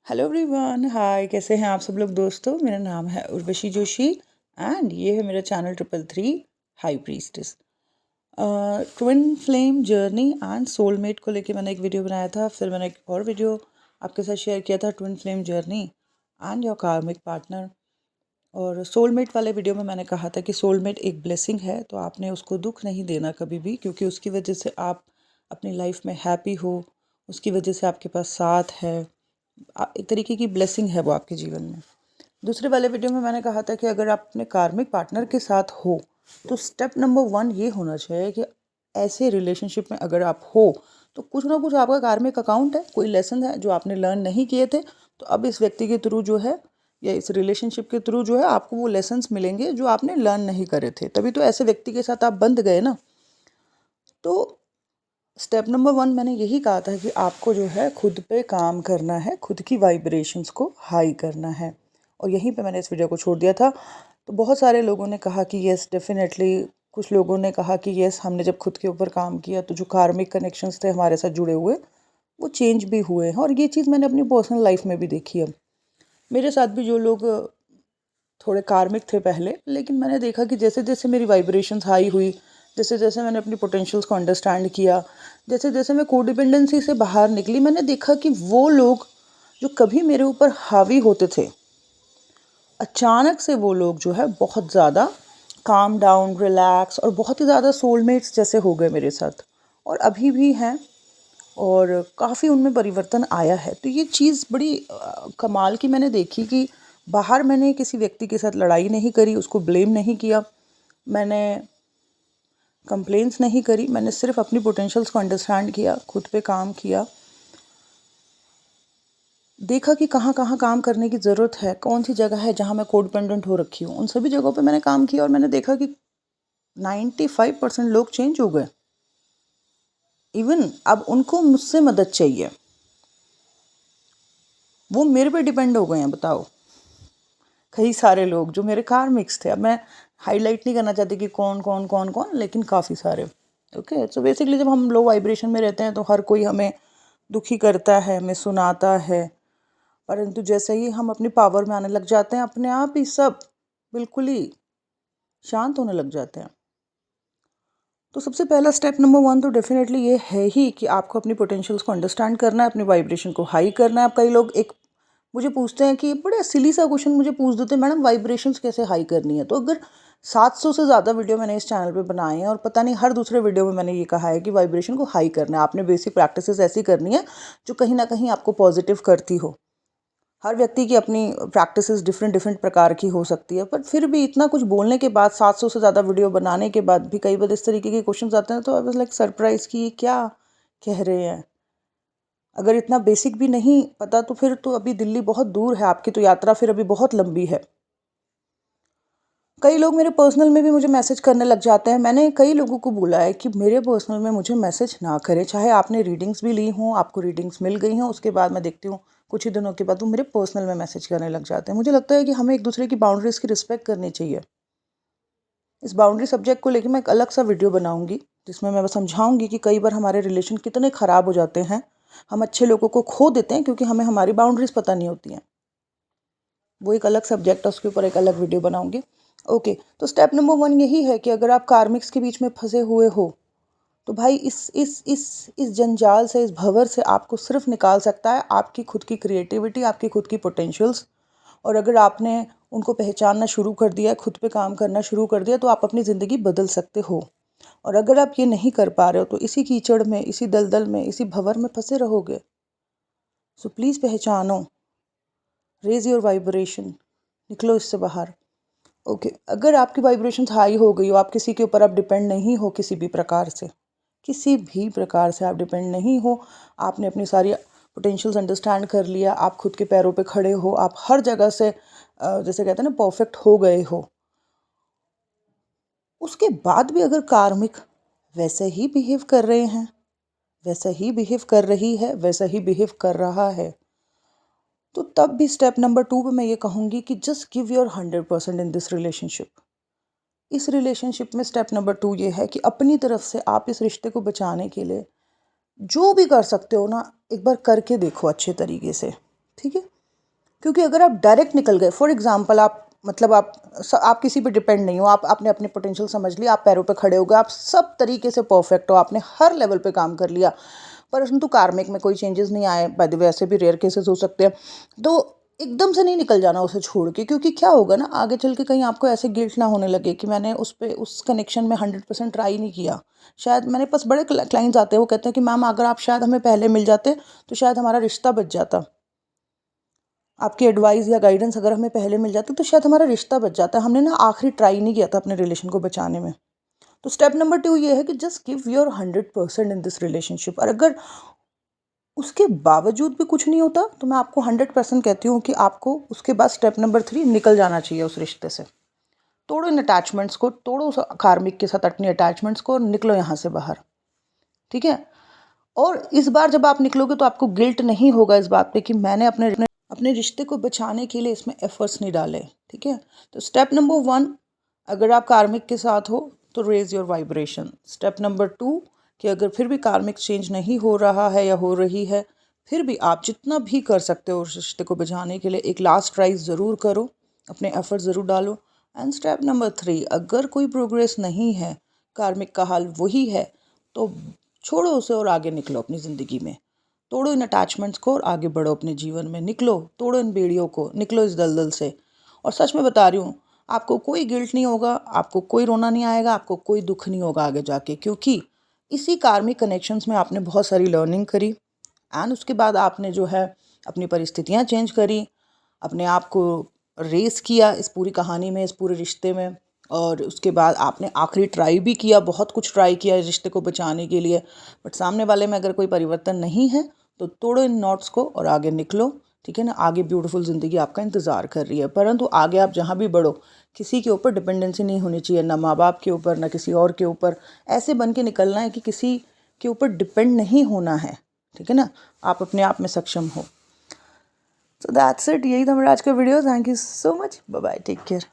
Hello everyone, हाय। कैसे हैं आप सब लोग दोस्तों। मेरा नाम है उर्वशी जोशी एंड ये है मेरा channel 333 high priestess. Twin flame journey and soulmate को लेके मैंने एक वीडियो बनाया था। फिर मैंने एक और वीडियो आपके साथ शेयर किया था, twin flame journey and your कार्मिक पार्टनर। और सोलमेट वाले वीडियो में मैंने कहा था कि सोलमेट एक ब्लेसिंग है, तो आपने उसको दुख नहीं देना कभी भी, क्योंकि उसकी वजह से आप अपनी लाइफ में हैप्पी हो, उसकी वजह से आपके पास साथ है, एक तरीके की ब्लेसिंग है वो आपके जीवन में। दूसरे वाले वीडियो में मैंने कहा था कि अगर आप अपने कार्मिक पार्टनर के साथ हो तो स्टेप नंबर 1 ये होना चाहिए कि ऐसे रिलेशनशिप में अगर आप हो तो कुछ ना कुछ आपका कार्मिक अकाउंट है, कोई लेसन है जो आपने लर्न नहीं किए थे। तो अब इस व्यक्ति के थ्रू जो है या इस रिलेशनशिप के थ्रू जो है आपको वो लेसन्स मिलेंगे जो आपने लर्न नहीं करे थे, तभी तो ऐसे व्यक्ति के साथ आप बंध गए ना। तो स्टेप नंबर 1 मैंने यही कहा था कि आपको जो है खुद पे काम करना है, खुद की वाइब्रेशंस को हाई करना है। और यहीं पे मैंने इस वीडियो को छोड़ दिया था। तो बहुत सारे लोगों ने कहा कि येस डेफिनेटली, कुछ लोगों ने कहा कि येस हमने जब खुद के ऊपर काम किया तो जो कार्मिक कनेक्शंस थे हमारे साथ जुड़े हुए वो चेंज भी हुए हैं। और ये चीज़ मैंने अपनी पर्सनल लाइफ में भी देखी है। मेरे साथ भी जो लोग थोड़े कार्मिक थे पहले, लेकिन मैंने देखा कि जैसे जैसे मेरी वाइब्रेशंस हाई हुई, जैसे जैसे मैंने अपनी पोटेंशियल्स को अंडरस्टैंड किया, जैसे जैसे मैं कोडिपेंडेंसी से बाहर निकली, मैंने देखा कि वो लोग जो कभी मेरे ऊपर हावी होते थे, अचानक से वो लोग जो है बहुत ज़्यादा काम डाउन, रिलैक्स और बहुत ही ज़्यादा सोलमेट्स जैसे हो गए मेरे साथ, और अभी भी हैं। और काफ़ी उनमें परिवर्तन आया है। तो ये चीज़ बड़ी कमाल की मैंने देखी कि बाहर मैंने किसी व्यक्ति के साथ लड़ाई नहीं करी, उसको ब्लेम नहीं किया, मैंने कंप्लेंट्स नहीं करी, मैंने सिर्फ अपनी पोटेंशियल्स को अंडरस्टैंड किया, खुद पे काम किया, देखा कि कहाँ कहाँ काम करने की ज़रूरत है, कौन सी जगह है जहाँ मैं कोडिपेंडेंट हो रखी हूँ। उन सभी जगहों पे मैंने काम किया और मैंने देखा कि 95% लोग चेंज हो गए। इवन अब उनको मुझसे मदद चाहिए, वो मेरे पे डिपेंड हो गए हैं। बताओ, कई सारे लोग जो मेरे कार्मिक्स थे। अब मैं हाईलाइट नहीं करना चाहती कि कौन कौन कौन कौन, लेकिन काफ़ी सारे। ओके, सो बेसिकली जब हम लो वाइब्रेशन में रहते हैं तो हर कोई हमें दुखी करता है, हमें सुनाता है, परंतु जैसे ही हम अपनी पावर में आने लग जाते हैं, अपने आप ही सब बिल्कुल ही शांत होने लग जाते हैं। तो सबसे पहला स्टेप नंबर 1 तो डेफिनेटली ये है ही कि आपको अपनी पोटेंशियल्स को अंडरस्टैंड करना है, अपनी वाइब्रेशन को हाई करना है। अब कई लोग एक मुझे पूछते हैं कि बड़े सिली सा क्वेश्चन मुझे पूछ देते हैं, मैडम वाइब्रेशंस कैसे हाई करनी है। तो अगर 700 से ज़्यादा वीडियो मैंने इस चैनल पे बनाए हैं और पता नहीं हर दूसरे वीडियो में मैंने ये कहा है कि वाइब्रेशन को हाई करना है, आपने बेसिक प्रैक्टिसेस ऐसी करनी है जो कहीं ना कहीं आपको पॉजिटिव करती हो। हर व्यक्ति की अपनी प्रैक्टिसेस डिफरेंट डिफरेंट प्रकार की हो सकती है, पर फिर भी इतना कुछ बोलने के बाद, 700 से ज़्यादा वीडियो बनाने के बाद भी कई बार इस तरीके के क्वेश्चंस आते हैं, तो आई वाज लाइक सरप्राइज कि ये क्या कह रहे हैं। अगर इतना बेसिक भी नहीं पता तो फिर तो अभी दिल्ली बहुत दूर है, आपकी तो यात्रा फिर अभी बहुत लंबी है। कई लोग मेरे पर्सनल में भी मुझे मैसेज करने लग जाते हैं। मैंने कई लोगों को बोला है कि मेरे पर्सनल में मुझे मैसेज ना करें, चाहे आपने रीडिंग्स भी ली हों, आपको रीडिंग्स मिल गई हों, उसके बाद मैं देखती हूँ कुछ ही दिनों के बाद वो मेरे पर्सनल में मैसेज करने लग जाते हैं। मुझे लगता है कि हमें एक दूसरे की बाउंड्रीज़ की रिस्पेक्ट करनी चाहिए। इस बाउंड्री सब्जेक्ट को लेकर मैं एक अलग सा वीडियो बनाऊंगी, जिसमें मैं समझाऊंगी कि कई बार हमारे रिलेशन कितने ख़राब हो जाते हैं, हम अच्छे लोगों को खो देते हैं क्योंकि हमें हमारी बाउंड्रीज पता नहीं होती हैं। वो एक अलग सब्जेक्ट है, उसके ऊपर एक अलग वीडियो बनाऊंगी। ओके, तो स्टेप नंबर 1 यही है कि अगर आप कार्मिक्स के बीच में फंसे हुए हो तो भाई इस जंजाल से, इस भंवर से आपको सिर्फ निकाल सकता है आपकी खुद की क्रिएटिविटी, आपकी खुद की पोटेंशियल्स। और अगर आपने उनको पहचानना शुरू कर दिया, खुद पे काम करना शुरू कर दिया, तो आप अपनी ज़िंदगी बदल सकते हो। और अगर आप ये नहीं कर पा रहे हो तो इसी कीचड़ में, इसी दलदल में, इसी भंवर में फंसे रहोगे। सो प्लीज़ पहचानो, रेज योर वाइब्रेशन, निकलो इससे बाहर। ओके, अगर आपकी वाइब्रेशंस हाई हो गई हो, आप किसी के ऊपर आप डिपेंड नहीं हो, किसी भी प्रकार से, किसी भी प्रकार से आप डिपेंड नहीं हो, आपने अपनी सारी पोटेंशियल्स अंडरस्टैंड कर लिया, आप खुद के पैरों पे खड़े हो, आप हर जगह से जैसे कहते हैं ना परफेक्ट हो गए हो, उसके बाद भी अगर कार्मिक वैसे ही बिहेव कर रहे हैं, वैसा ही बिहेव कर रही है, वैसा ही बिहेव कर रहा है, तो तब भी स्टेप नंबर 2 पे मैं ये कहूँगी कि just give your 100% in this relationship. इस रिलेशनशिप में स्टेप नंबर 2 ये है कि अपनी तरफ से आप इस रिश्ते को बचाने के लिए जो भी कर सकते हो ना, एक बार करके देखो अच्छे तरीके से। ठीक है, क्योंकि अगर आप डायरेक्ट निकल गए, फॉर एग्जांपल आप मतलब आप किसी पे डिपेंड नहीं हो, आपने अपनी पोटेंशियल समझ लिया, आप पैरों पे खड़े हो गए, आप सब तरीके से परफेक्ट हो, आपने हर लेवल पे काम कर लिया, परंतु कार्मिक में कोई चेंजेस नहीं आए, बाय द वे ऐसे भी रेयर केसेस हो सकते हैं, तो एकदम से नहीं निकल जाना उसे छोड़ के। क्योंकि क्या होगा ना, आगे चल के कहीं आपको ऐसे गिल्ट ना होने लगे कि मैंने उस कनेक्शन में 100% ट्राई नहीं किया। शायद मेरे पास बड़े क्लाइंट्स आते हैं, वो कहते हैं कि मैम अगर आप शायद हमें पहले मिल जाते तो शायद हमारा रिश्ता बच जाता, आपकी एडवाइस या गाइडेंस अगर हमें पहले मिल जाती तो शायद हमारा रिश्ता बच जाता, हमने ना आखिरी ट्राई नहीं किया था अपने रिलेशन को बचाने में। तो स्टेप नंबर 2 ये है कि just give your 100% in this relationship. और अगर उसके बावजूद भी कुछ नहीं होता तो मैं आपको 100% कहती हूँ कि आपको उसके बाद स्टेप नंबर 3 निकल जाना चाहिए उस रिश्ते से। तोड़ो इन अटैचमेंट्स को, तोड़ो उस कार्मिक के साथ अपनी अटैचमेंट्स को और निकलो यहाँ से बाहर, ठीक है। और इस बार जब आप निकलोगे तो आपको गिल्ट नहीं होगा इस बात पे कि मैंने अपने रिश्ते को बचाने के लिए इसमें एफर्ट्स नहीं डाले, ठीक है। तो स्टेप नंबर 1, अगर आप कार्मिक के साथ हो तो raise your vibration. Step number 2, कि अगर फिर भी कार्मिक चेंज नहीं हो रहा है या हो रही है, फिर भी आप जितना भी कर सकते हो उस रिश्ते को बचाने के लिए एक लास्ट ट्राई ज़रूर करो, अपने एफर्ट ज़रूर डालो। एंड स्टेप नंबर 3, अगर कोई प्रोग्रेस नहीं है, कार्मिक का हाल वही है, तो छोड़ो उसे और आगे निकलो अपनी ज़िंदगी में। तोड़ो इन अटैचमेंट्स को और आगे बढ़ो अपने जीवन में, निकलो, तोड़ो इन बेड़ियों को, निकलो इस दलदल से। और सच में बता रही हूँ, आपको कोई गिल्ट नहीं होगा, आपको कोई रोना नहीं आएगा, आपको कोई दुख नहीं होगा आगे जाके, क्योंकि इसी कार्मिक कनेक्शंस में आपने बहुत सारी लर्निंग करी एंड उसके बाद आपने जो है अपनी परिस्थितियाँ चेंज करी, अपने आप को रेस किया इस पूरी कहानी में, इस पूरे रिश्ते में। और उसके बाद आपने आखिरी ट्राई भी किया, बहुत कुछ ट्राई किया इस रिश्ते को बचाने के लिए, बट सामने वाले में अगर कोई परिवर्तन नहीं है तो तोड़ो इन नॉट्स को और आगे निकलो, ठीक है ना। आगे ब्यूटीफुल ज़िंदगी आपका इंतज़ार कर रही है, परंतु आगे आप जहाँ भी बढ़ो किसी के ऊपर डिपेंडेंसी नहीं होनी चाहिए, ना माँ बाप के ऊपर, ना किसी और के ऊपर। ऐसे बन के निकलना है कि किसी के ऊपर डिपेंड नहीं होना है, ठीक है ना। आप अपने आप में सक्षम हो। सो दैट्स इट, यही था मेरा आज का video. Thank you so much, bye bye, take care.